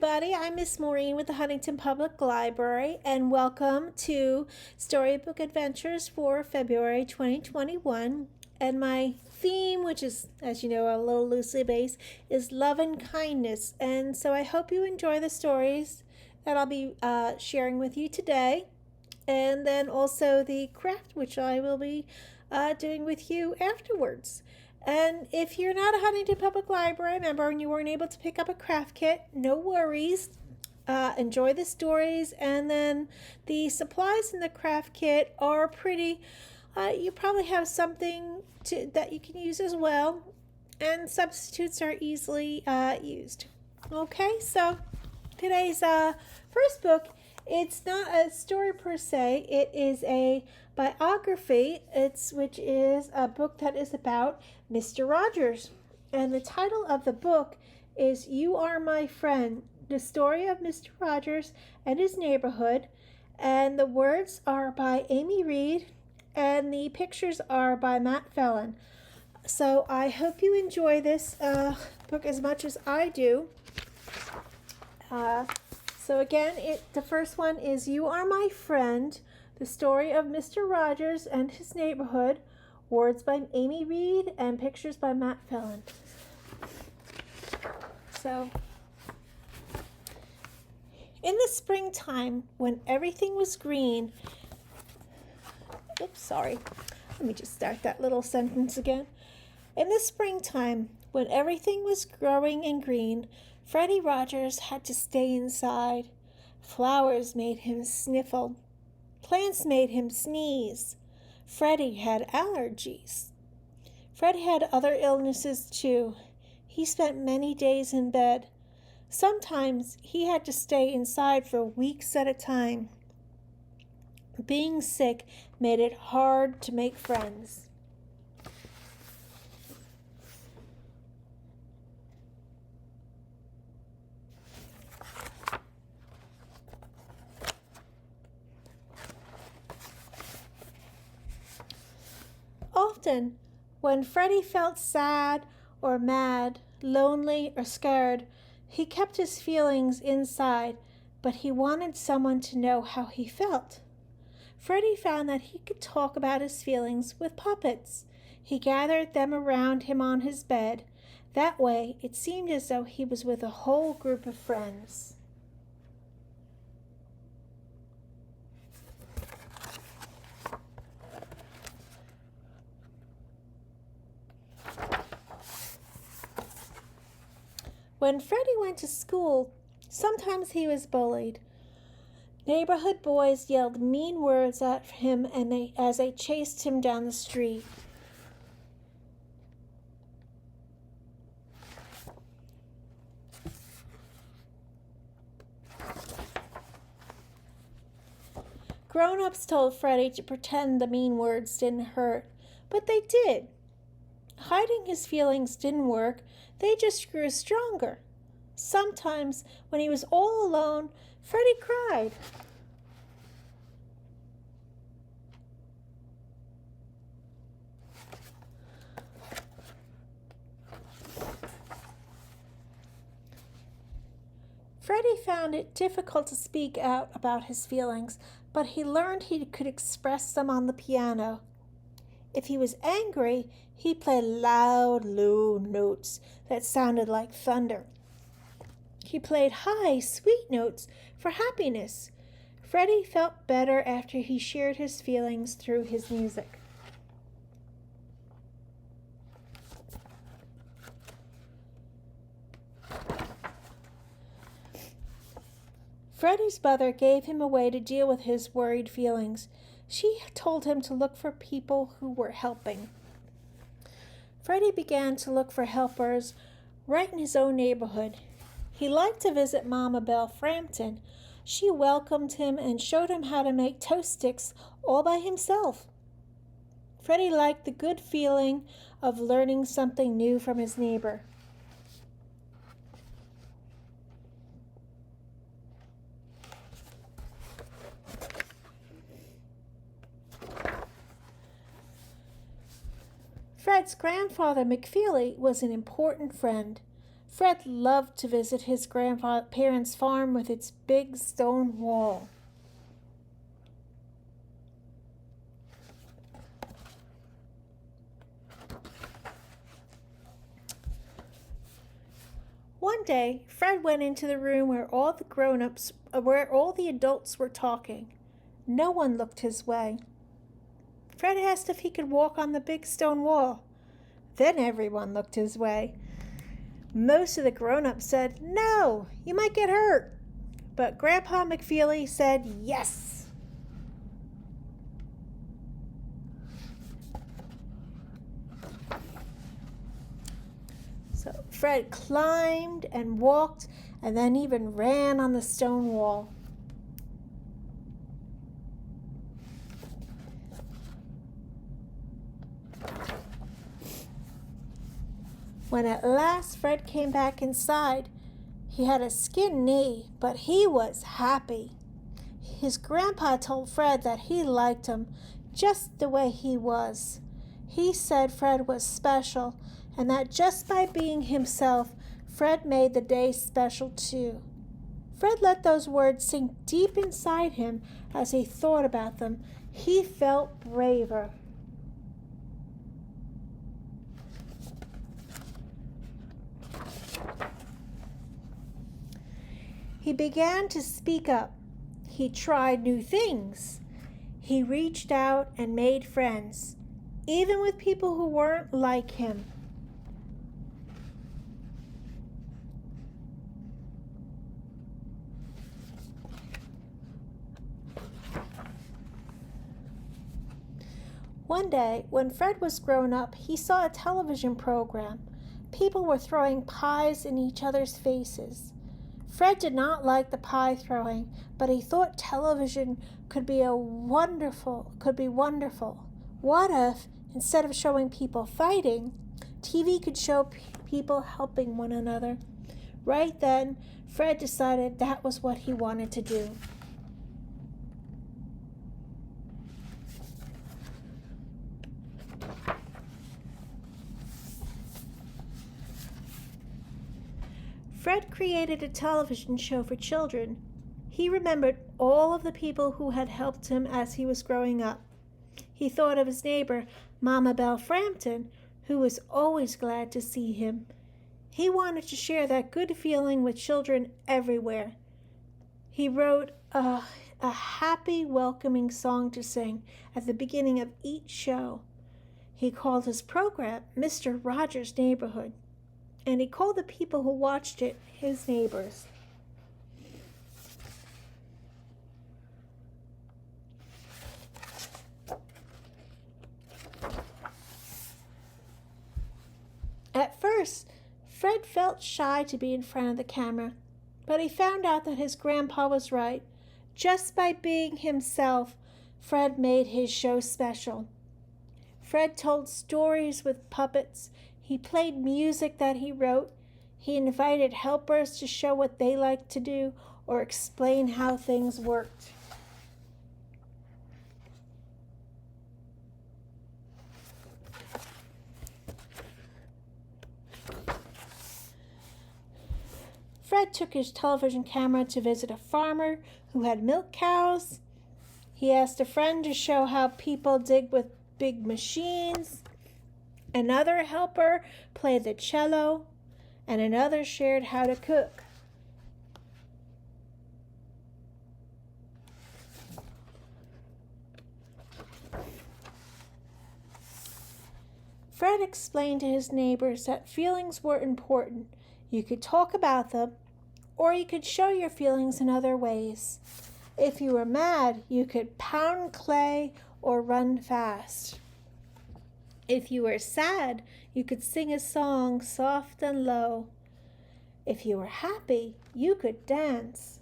everybody. I'm Miss Maureen with the Huntington Public Library, and welcome to Storybook Adventures for February 2021. And my theme, which is, as you know, a little loosely based, is love and kindness. And so I hope you enjoy the stories that I'll be sharing with you today, and then also the craft, which I will be doing with you afterwards. And if you're not a Huntington Public Library member and you weren't able to pick up a craft kit, no worries. Enjoy the stories, and then the supplies in the craft kit are pretty. You probably have something that you can use as well, and substitutes are easily used. Okay, so today's first book, it's not a story per se, it is a biography, which is a book that is about Mr. Rogers. And the title of the book is You Are My Friend, the story of Mr. Rogers and his neighborhood. And the words are by Amy Reed, and the pictures are by Matt Fallon. So I hope you enjoy this book as much as I do. So again, the first one is You Are My Friend, the story of Mr. Rogers and his neighborhood. Words by Amy Reed and pictures by Matt Fallon. So, in the springtime, when everything was green, let me just start that little sentence again. In the springtime, when everything was growing and green, Freddie Rogers had to stay inside. Flowers made him sniffle. Plants made him sneeze. Freddie had allergies. Freddie had other illnesses too. He spent many days in bed. Sometimes he had to stay inside for weeks at a time. Being sick made it hard to make friends. Often, when Freddie felt sad or mad, lonely or scared, he kept his feelings inside, but he wanted someone to know how he felt. Freddie found that he could talk about his feelings with puppets. He gathered them around him on his bed. That way, it seemed as though he was with a whole group of friends. When Freddie went to school, sometimes he was bullied. Neighborhood boys yelled mean words at him as they chased him down the street. Grown-ups told Freddie to pretend the mean words didn't hurt, but they did. Hiding his feelings didn't work. They just grew stronger. Sometimes, when he was all alone, Freddie cried. Freddie found it difficult to speak out about his feelings, but he learned he could express them on the piano. If he was angry, he played loud, low notes that sounded like thunder. He played high, sweet notes for happiness. Freddie felt better after he shared his feelings through his music. Freddie's mother gave him a way to deal with his worried feelings. She told him to look for people who were helping. Freddie began to look for helpers right in his own neighborhood. He liked to visit Mama Belle Frampton. She welcomed him and showed him how to make toast sticks all by himself. Freddie liked the good feeling of learning something new from his neighbor. Fred's grandfather, McFeely, was an important friend. Fred loved to visit his grandparents' farm with its big stone wall. One day, Fred went into the room where all the adults were talking. No one looked his way. Fred asked if he could walk on the big stone wall. Then everyone looked his way. Most of the grown-ups said, "No, you might get hurt." But Grandpa McFeely said, "Yes." So Fred climbed and walked and then even ran on the stone wall. When at last Fred came back inside, he had a skinned knee, but he was happy. His grandpa told Fred that he liked him just the way he was. He said Fred was special, and that just by being himself, Fred made the day special too. Fred let those words sink deep inside him as he thought about them. He felt braver. He began to speak up. He tried new things. He reached out and made friends, even with people who weren't like him. One day, when Fred was grown up, he saw a television program. People were throwing pies in each other's faces. Fred did not like the pie throwing, but he thought television could be wonderful. What if, instead of showing people fighting, TV could show people helping one another? Right then, Fred decided that was what he wanted to do. Fred created a television show for children. He remembered all of the people who had helped him as he was growing up. He thought of his neighbor, Mama Belle Frampton, who was always glad to see him. He wanted to share that good feeling with children everywhere. He wrote a happy, welcoming song to sing at the beginning of each show. He called his program Mr. Rogers' Neighborhood, and he called the people who watched it his neighbors. At first, Fred felt shy to be in front of the camera, but he found out that his grandpa was right. Just by being himself, Fred made his show special. Fred told stories with puppets. He played music that he wrote. He invited helpers to show what they liked to do or explain how things worked. Fred took his television camera to visit a farmer who had milk cows. He asked a friend to show how people dig with big machines. Another helper played the cello, and another shared how to cook. Fred explained to his neighbors that feelings were important. You could talk about them, or you could show your feelings in other ways. If you were mad, you could pound clay or run fast. If you were sad, you could sing a song soft and low. If you were happy, you could dance.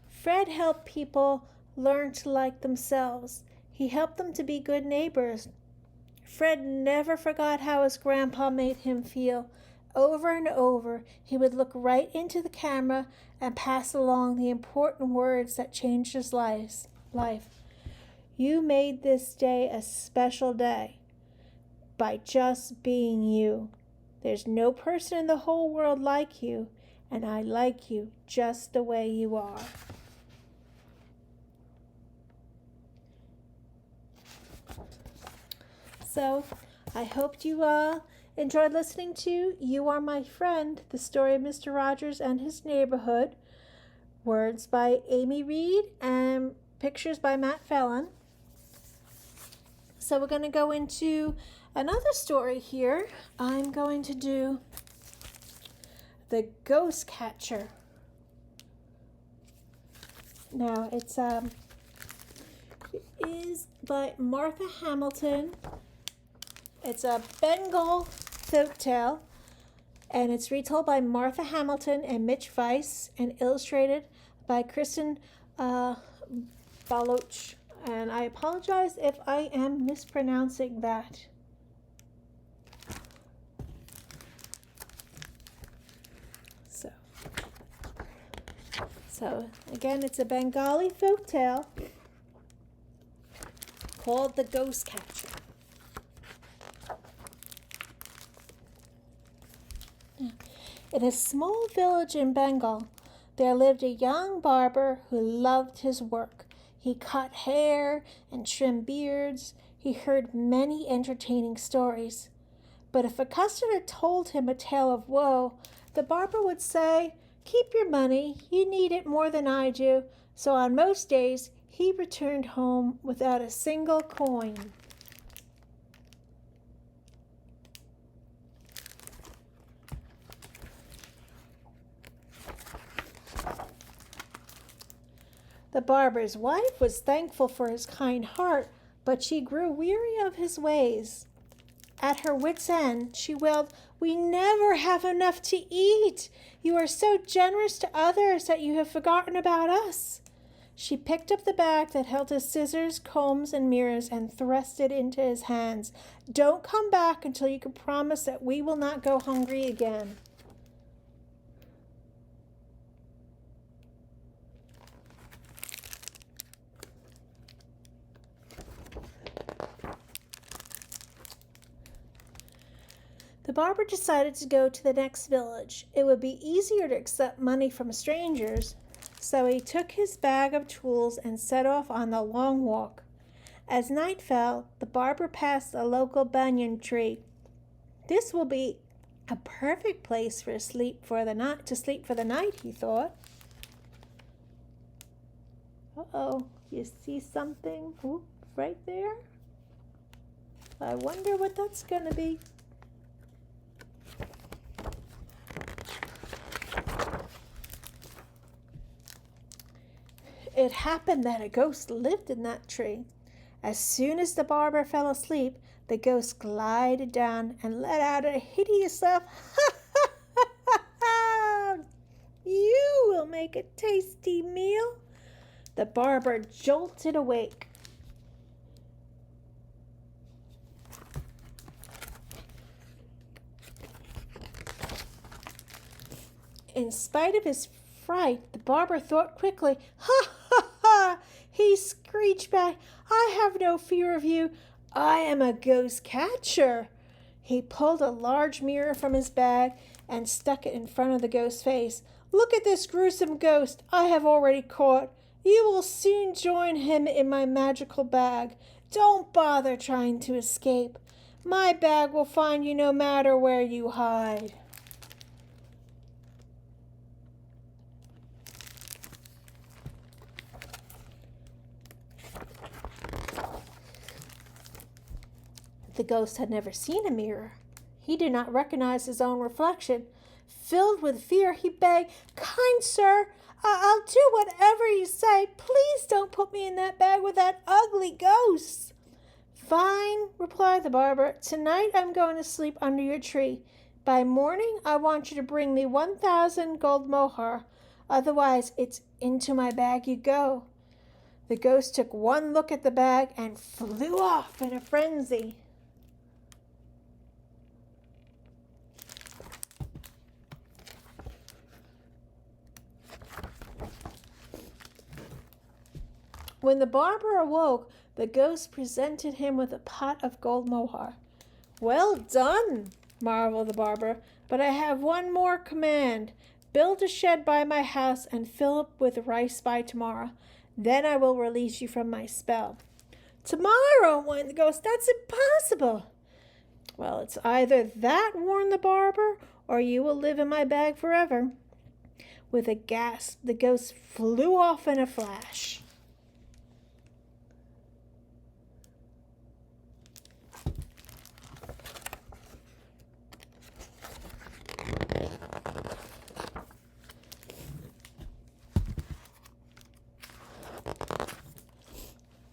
Fred helped people learn to like themselves. He helped them to be good neighbors. Fred never forgot how his grandpa made him feel. Over and over, he would look right into the camera and pass along the important words that changed his life. You made this day a special day by just being you. There's no person in the whole world like you, and I like you just the way you are. So, I hope you enjoyed listening to You Are My Friend, the story of Mr. Rogers and His Neighborhood. Words by Amy Reed and pictures by Matt Fallon. So we're going to go into another story here. I'm going to do The Ghost Catcher. Now it is by Martha Hamilton. It's a Bengal folktale, and it's retold by Martha Hamilton and Mitch Weiss and illustrated by Kristen Baloch. And I apologize if I am mispronouncing that. So again, it's a Bengali folktale called The Ghost Catcher. In a small village in Bengal, there lived a young barber who loved his work. He cut hair and trimmed beards. He heard many entertaining stories. But if a customer told him a tale of woe, the barber would say, "Keep your money. You need it more than I do." So on most days, he returned home without a single coin. The barber's wife was thankful for his kind heart, but she grew weary of his ways. At her wit's end, she wailed, "We never have enough to eat. You are so generous to others that you have forgotten about us." She picked up the bag that held his scissors, combs, and mirrors and thrust it into his hands. "Don't come back until you can promise that we will not go hungry again." The barber decided to go to the next village. It would be easier to accept money from strangers, so he took his bag of tools and set off on the long walk. As night fell, the barber passed a local banyan tree. "This will be a perfect place to sleep for the night," he thought. Uh-oh, you see something? Oop, right there? I wonder what that's going to be. It happened that a ghost lived in that tree. As soon as the barber fell asleep, the ghost glided down and let out a hideous laugh. "Ha, ha, ha, ha, ha! You will make a tasty meal." The barber jolted awake. In spite of his fright, the barber thought quickly. "Ha, ha, ha!" He screeched back. "I have no fear of you. I am a ghost catcher." He pulled a large mirror from his bag and stuck it in front of the ghost's face. "Look at this gruesome ghost I have already caught. You will soon join him in my magical bag. Don't bother trying to escape. My bag will find you no matter where you hide." The ghost had never seen a mirror. He did not recognize his own reflection. Filled with fear, he begged, "Kind sir, I'll do whatever you say. Please don't put me in that bag with that ugly ghost." "Fine," replied the barber. "Tonight I'm going to sleep under your tree. By morning I want you to bring me 1,000 gold mohar. Otherwise it's into my bag you go." The ghost took one look at the bag and flew off in a frenzy. When the barber awoke, The ghost presented him with a pot of gold mohar. "Well done," marveled the barber, "but I have one more command. Build a shed by my house and fill it with rice by tomorrow. Then I will release you from my spell." "Tomorrow," whined the ghost. "That's impossible." "Well, it's either that," warned the barber, "or you will live in my bag forever." With a gasp, the ghost flew off in a flash.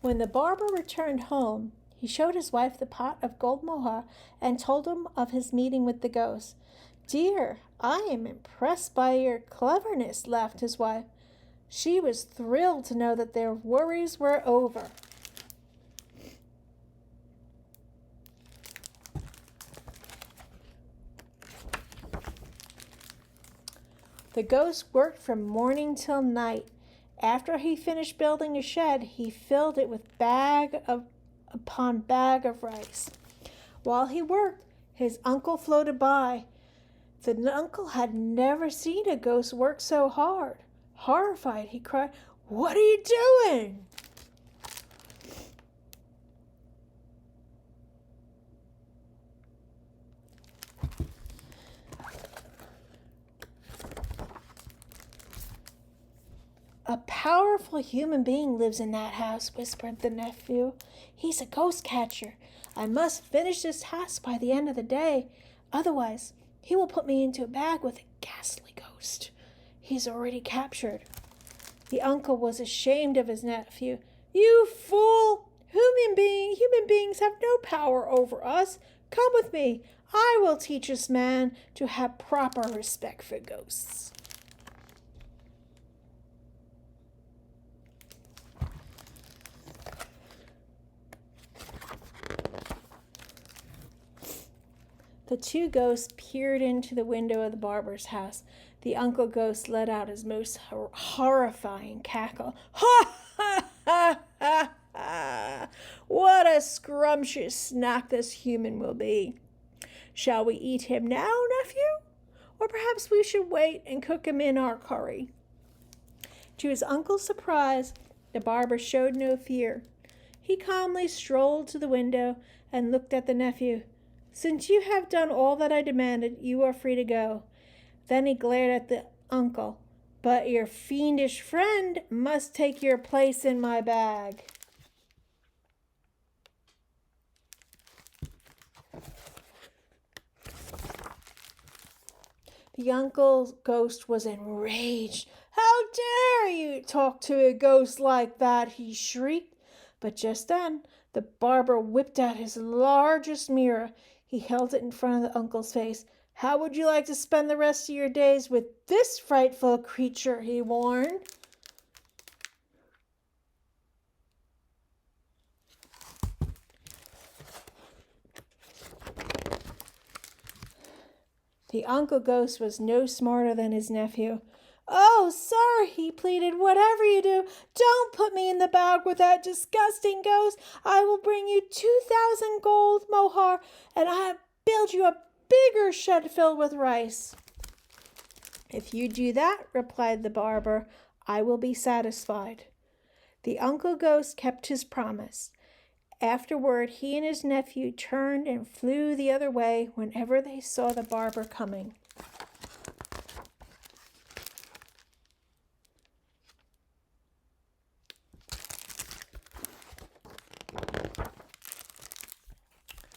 When the barber returned home, he showed his wife the pot of gold mohar and told him of his meeting with the ghost. "Dear, I am impressed by your cleverness," laughed his wife. She was thrilled to know that their worries were over. The ghost worked from morning till night. After he finished building a shed, he filled it with bag upon bag of rice. While he worked, his uncle floated by. The uncle had never seen a ghost work so hard. Horrified, he cried, "What are you doing?" "A powerful human being lives in that house," whispered the nephew. "He's a ghost catcher. I must finish this task by the end of the day. Otherwise, he will put me into a bag with a ghastly ghost he's already captured." The uncle was ashamed of his nephew. "You fool! Human beings have no power over us. Come with me. I will teach this man to have proper respect for ghosts." The two ghosts peered into the window of the barber's house. The uncle ghost let out his most horrifying cackle. "Ha ha ha ha ha! What a scrumptious snack this human will be! Shall we eat him now, nephew? Or perhaps we should wait and cook him in our curry?" To his uncle's surprise, the barber showed no fear. He calmly strolled to the window and looked at the nephew. "Since you have done all that I demanded, you are free to go." Then he glared at the uncle. "But your fiendish friend must take your place in my bag." The uncle's ghost was enraged. "How dare you talk to a ghost like that?" he shrieked. But just then, the barber whipped out his largest mirror. He held it in front of the uncle's face. "How would you like to spend the rest of your days with this frightful creature?" he warned. The uncle ghost was no smarter than his nephew. "Oh, sir," he pleaded, "whatever you do, don't put me in the bag with that disgusting ghost. I will bring you 2,000 gold mohar, and I'll build you a bigger shed filled with rice." "If you do that," replied the barber, "I will be satisfied." The uncle ghost kept his promise. Afterward, he and his nephew turned and flew the other way whenever they saw the barber coming.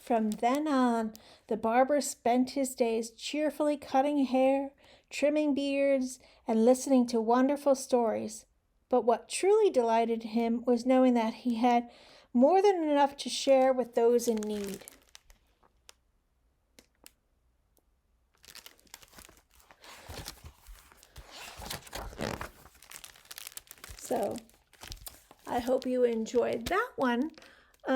From then on, the barber spent his days cheerfully cutting hair, trimming beards, and listening to wonderful stories. But what truly delighted him was knowing that he had more than enough to share with those in need. So, I hope you enjoyed that one.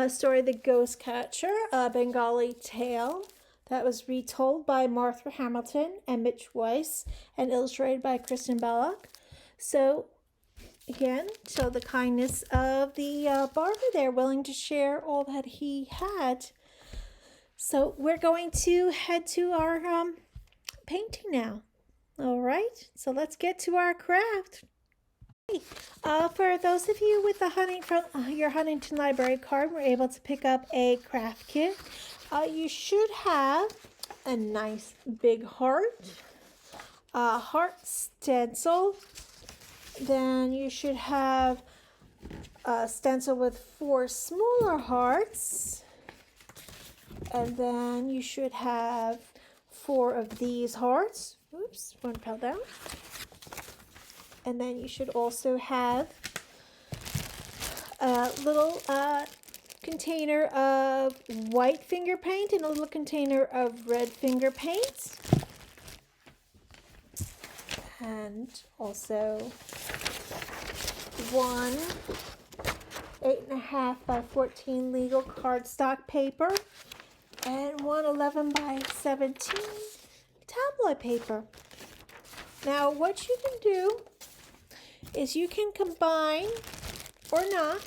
Story, The Ghost Catcher, a Bengali tale that was retold by Martha Hamilton and Mitch Weiss and illustrated by Kristen Belloc. So, again, show the kindness of the barber there, willing to share all that he had. So we're going to head to our painting now. All right, so let's get to our craft. For those of you with your Huntington Library card, were able to pick up a craft kit. You should have a nice big heart, a heart stencil. Then you should have a stencil with 4 smaller hearts. And then you should have 4 of these hearts. Oops, one fell down. And then you should also have a little container of white finger paint and a little container of red finger paint. And also 1 8.5 by 14 legal cardstock paper and 1 11 by 17 tabloid paper. Now what you can do is you can combine or not.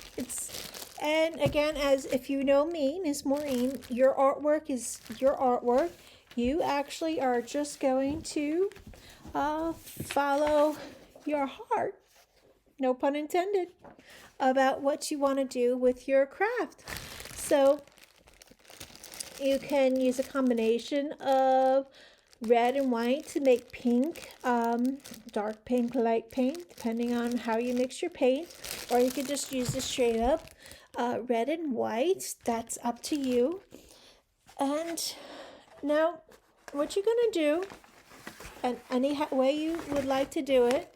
And again, as if you know me, Miss Maureen, your artwork is your artwork. You actually are just going to follow your heart, no pun intended, about what you want to do with your craft. So you can use a combination of red and white to make pink, dark pink, light pink, depending on how you mix your paint, or you could just use the straight up red and white. That's up to you. And now what you're going to do, and any way you would like to do it,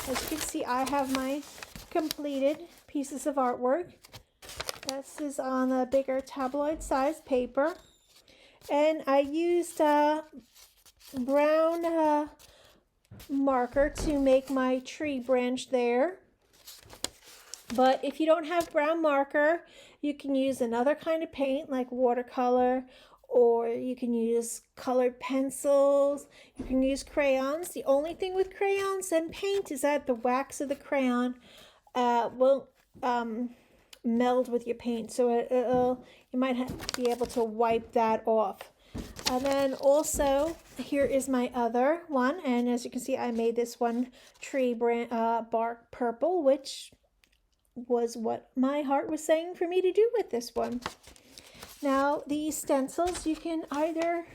as you can see, I have my completed pieces of artwork. This is on a bigger tabloid size paper, and I used brown marker to make my tree branch there. But if you don't have brown marker, you can use another kind of paint like watercolor, or you can use colored pencils. You can use crayons. The only thing with crayons and paint is that the wax of the crayon won't meld with your paint, so you might be able to wipe that off. And then also, here is my other one, and as you can see, I made this one tree bark purple, which was what my heart was saying for me to do with this one. Now, these stencils, you can either,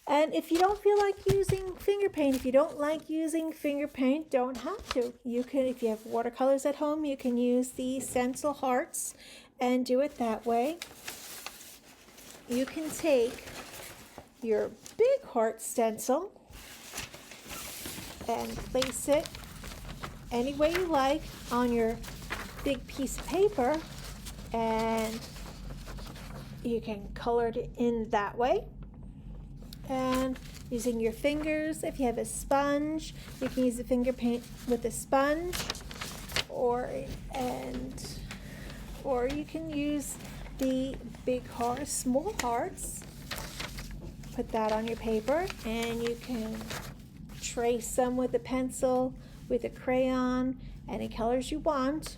and if you don't feel like using finger paint, if you don't like using finger paint, don't have to. You can, if you have watercolors at home, you can use the stencil hearts and do it that way. You can take your big heart stencil and place it any way you like on your big piece of paper, and you can color it in that way. And using your fingers, if you have a sponge, you can use the finger paint with a sponge, or you can use the big heart, small hearts. Put that on your paper, and you can trace them with a pencil, with a crayon, any colors you want,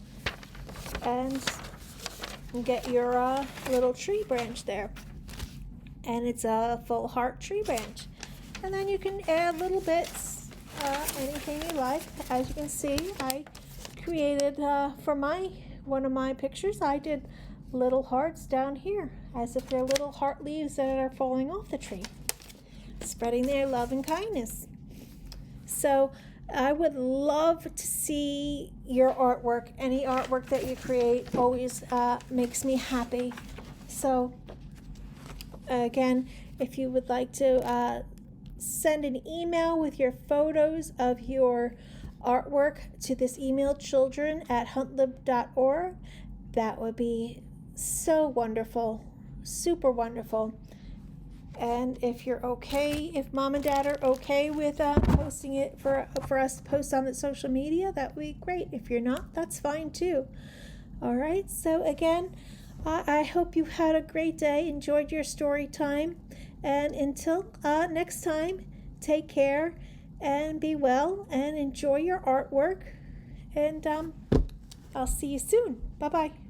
and get your little tree branch there. And it's a full heart tree branch. And then you can add little bits, anything you like. As you can see, I created for one of my pictures, I did little hearts down here, as if they're little heart leaves that are falling off the tree, spreading their love and kindness. So I would love to see your artwork. Any artwork that you create always makes me happy. So again, if you would like to send an email with your photos of your artwork to this email, children@huntlib.org, that would be so wonderful, super wonderful. And if you're okay, if mom and dad are okay with posting it for us to post on the social media, that would be great. If you're not, that's fine too. All right, so again, I hope you had a great day, enjoyed your story time, and until next time, take care and be well and enjoy your artwork. And I'll see you soon. Bye-bye.